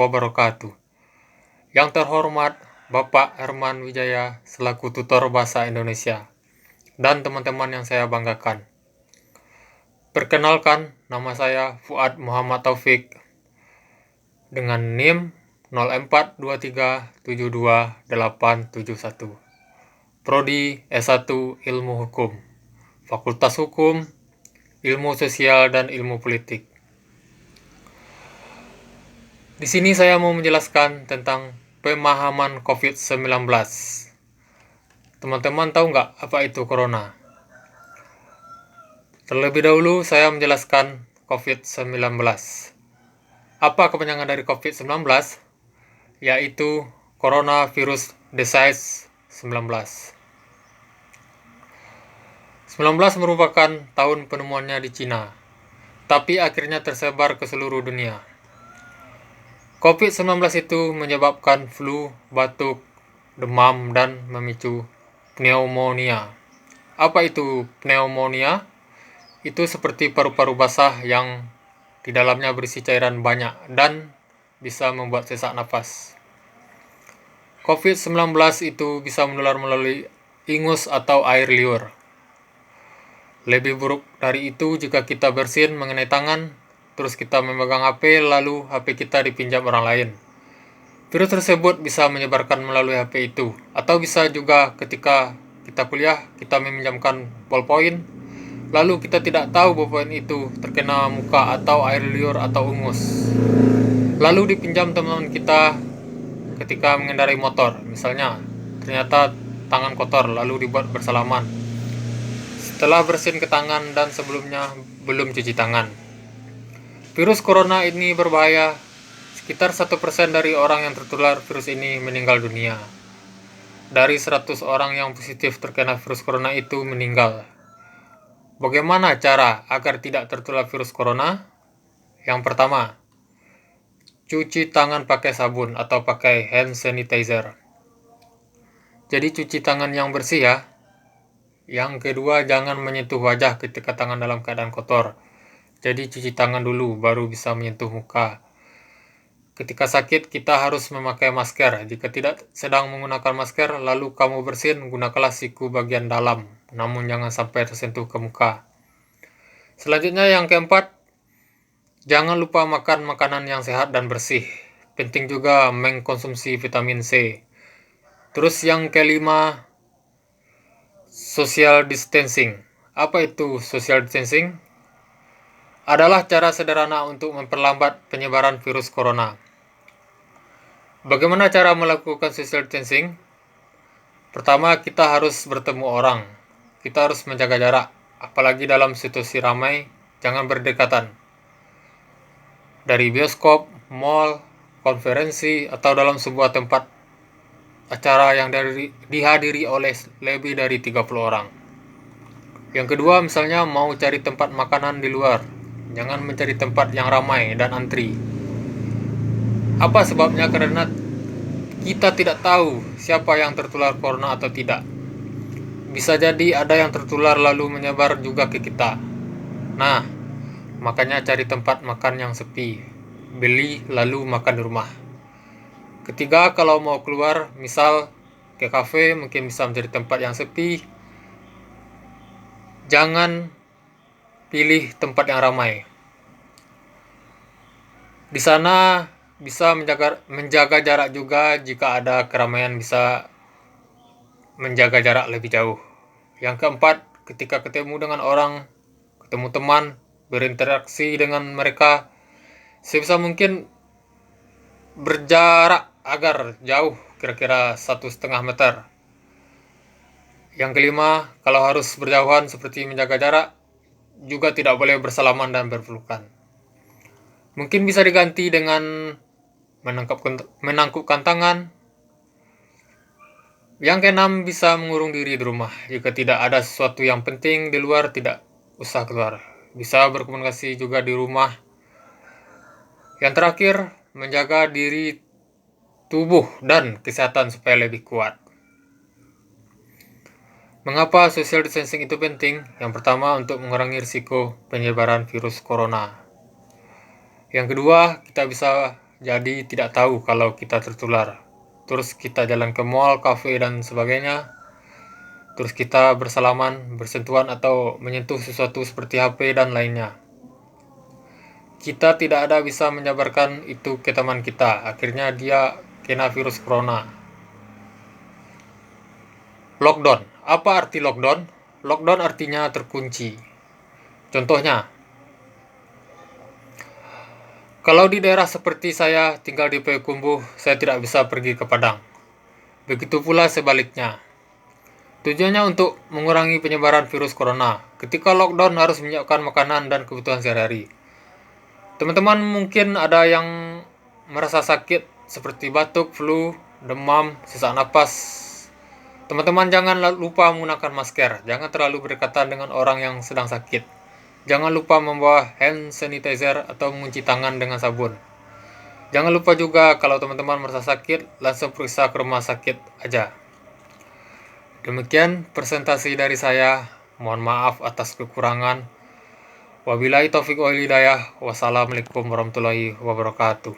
wabarakatuh. Yang terhormat Bapak Herman Wijaya selaku tutor bahasa Indonesia dan teman-teman yang saya banggakan. Perkenalkan, nama saya Fuad Muhammad Taufik dengan NIM 0423722871. Prodi S1 Ilmu Hukum, Fakultas Hukum, Ilmu Sosial dan Ilmu Politik. Di sini saya mau menjelaskan tentang pemahaman COVID-19. Teman-teman tahu nggak apa itu corona? Terlebih dahulu saya menjelaskan COVID-19. Apa kepanjangan dari COVID-19? Yaitu Coronavirus Disease 19. 19 merupakan tahun penemuannya di Cina, tapi akhirnya tersebar ke seluruh dunia. COVID-19 itu menyebabkan flu, batuk, demam, dan memicu pneumonia. Apa itu pneumonia? Itu seperti paru-paru basah yang di dalamnya berisi cairan banyak dan bisa membuat sesak napas. COVID-19 itu bisa menular melalui ingus atau air liur. Lebih buruk dari itu jika kita bersin mengenai tangan, terus kita memegang HP, lalu HP kita dipinjam orang lain. Virus tersebut bisa menyebarkan melalui HP itu, atau bisa juga ketika kita kuliah, kita meminjamkan ballpoint, lalu kita tidak tahu ballpoint itu terkena muka atau air liur atau ungus. Lalu dipinjam teman kita ketika mengendarai motor, misalnya, ternyata tangan kotor, lalu dibuat bersalaman. Setelah bersin ke tangan dan sebelumnya belum cuci tangan. Virus corona ini berbahaya. Sekitar 1% dari orang yang tertular virus ini meninggal dunia. Dari 100 orang yang positif terkena virus corona itu meninggal. Bagaimana cara agar tidak tertular virus corona? Yang pertama, cuci tangan pakai sabun atau pakai hand sanitizer. Jadi cuci tangan yang bersih ya. Yang kedua, jangan menyentuh wajah ketika tangan dalam keadaan kotor. Jadi cuci tangan dulu, baru bisa menyentuh muka. Ketika sakit, kita harus memakai masker. Jika tidak sedang menggunakan masker, lalu kamu bersin, gunakanlah siku bagian dalam. Namun jangan sampai tersentuh ke muka. Selanjutnya yang keempat, jangan lupa makan makanan yang sehat dan bersih. Penting juga mengkonsumsi vitamin C. Terus yang kelima, social distancing. Apa itu social distancing? Adalah cara sederhana untuk memperlambat penyebaran virus corona. Bagaimana cara melakukan social distancing? Pertama, kita harus bertemu orang. Kita harus menjaga jarak, apalagi dalam situasi ramai, jangan berdekatan. Dari bioskop, mall, konferensi, atau dalam sebuah tempat acara yang dihadiri oleh lebih dari 30 orang. Yang kedua, misalnya mau cari tempat makanan di luar, jangan mencari tempat yang ramai dan antri. Apa sebabnya? Karena kita tidak tahu siapa yang tertular corona atau tidak. Bisa jadi ada yang tertular lalu menyebar juga ke kita. Nah, makanya cari tempat makan yang sepi. Beli lalu makan di rumah. Ketiga, kalau mau keluar, misal ke kafe, mungkin bisa mencari tempat yang sepi. Jangan pilih tempat yang ramai. Di sana bisa menjaga jarak juga. Jika ada keramaian bisa menjaga jarak lebih jauh. Yang keempat, ketika ketemu dengan orang, ketemu teman, berinteraksi dengan mereka, sebisa mungkin berjarak agar jauh, kira-kira 1,5 meter. Yang kelima, kalau harus berjauhan seperti menjaga jarak, juga tidak boleh bersalaman dan berpelukan. Mungkin bisa diganti dengan menangkupkan tangan. Yang keenam, bisa mengurung diri di rumah. Jika tidak ada sesuatu yang penting di luar, tidak usah keluar. Bisa berkomunikasi juga di rumah. Yang terakhir, menjaga diri tubuh dan kesehatan supaya lebih kuat. Mengapa social distancing itu penting? Yang pertama, untuk mengurangi risiko penyebaran virus corona. Yang kedua, kita bisa jadi tidak tahu kalau kita tertular. Terus kita jalan ke mall, kafe, dan sebagainya. Terus kita bersalaman, bersentuhan, atau menyentuh sesuatu seperti HP dan lainnya. Kita tidak ada bisa menjabarkan itu ke teman kita. Akhirnya dia kena virus corona. Lockdown. Apa arti lockdown? Lockdown artinya terkunci. Contohnya, kalau di daerah seperti saya tinggal di Payakumbuh, saya tidak bisa pergi ke Padang. Begitu pula sebaliknya. Tujuannya untuk mengurangi penyebaran virus corona. Ketika lockdown harus menyiapkan makanan dan kebutuhan sehari-hari. Teman-teman mungkin ada yang merasa sakit seperti batuk, flu, demam, sesak napas. Teman-teman jangan lupa menggunakan masker. Jangan terlalu berdekatan dengan orang yang sedang sakit. Jangan lupa membawa hand sanitizer atau mencuci tangan dengan sabun. Jangan lupa juga kalau teman-teman merasa sakit, langsung periksa ke rumah sakit aja. Demikian presentasi dari saya. Mohon maaf atas kekurangan. Wabillahi taufiq wal hidayah. Wassalamualaikum warahmatullahi wabarakatuh.